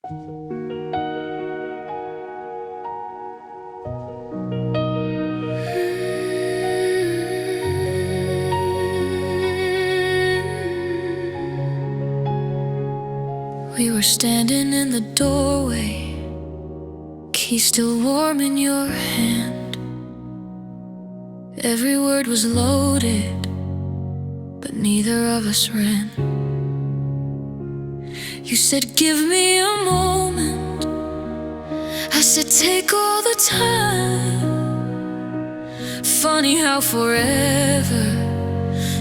We were standing in the doorway, key still warm in your hand. Every word was loaded, but neither of us ran. You said, give me a moment. I said, take all the time. Funny how forever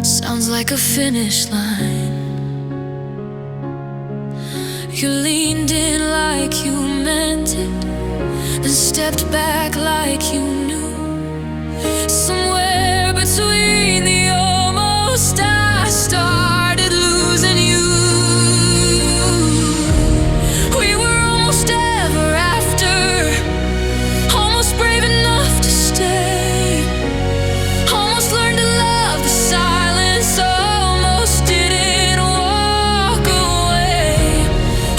sounds like a finish line. You leaned in like you meant it, then stepped back like you knew. Somewhere between the almost, I started losing you. We were almost ever after, almost brave enough to stay, almost learned to love the silence, almost didn't walk away.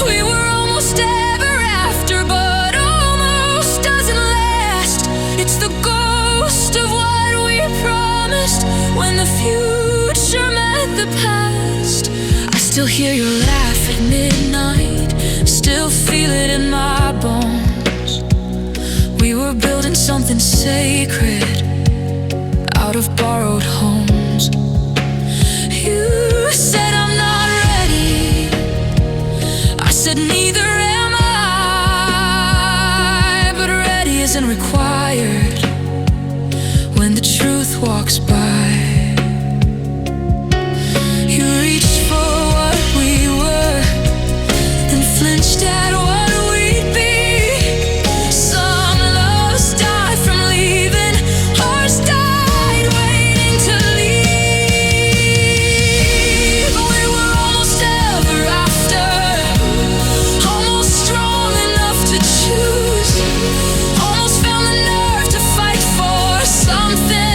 We were almost ever after, but almost doesn't last. It's the ghost of what we promised when the future met the past. I still hear your laugh at midnight, still feel it in my bones. We were building something sacred out of borrowed homes. You said I'm not ready, I said neither am I, but ready isn't required when the truth walks by. You reached for what we were, then flinched at what we'd be. Some loves died from leaving, ours died waiting to leave. We were almost ever after, almost strong enough to choose, almost found the nerve to fight for something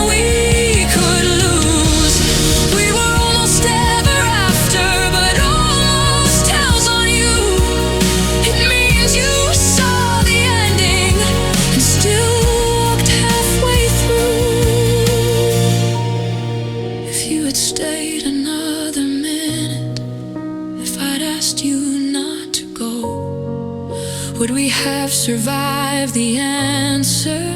we could lose. We were almost ever after, but almost tells on you. It means you saw the ending and still walked halfway through. If you had stayed another minute, if I'd asked you not to go, would we have survived the answer?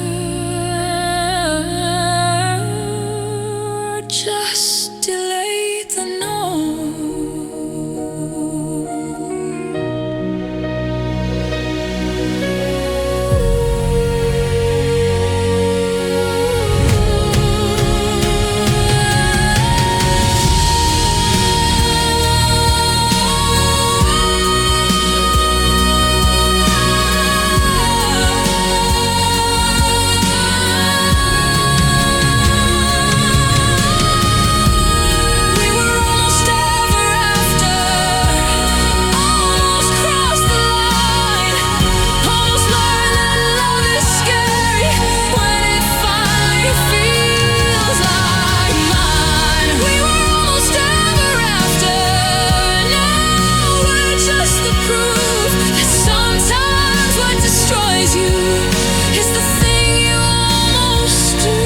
Or just delayed the no? We were almost ever after, almost crossed the line, almost learned that love is scary when it finally feels like mine. We were almost ever after, now we're just the proof that sometimes what destroys you is the thing you almost do.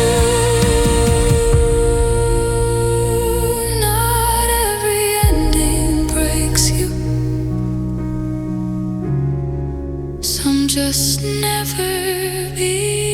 Not every ending breaks you, some just never begin.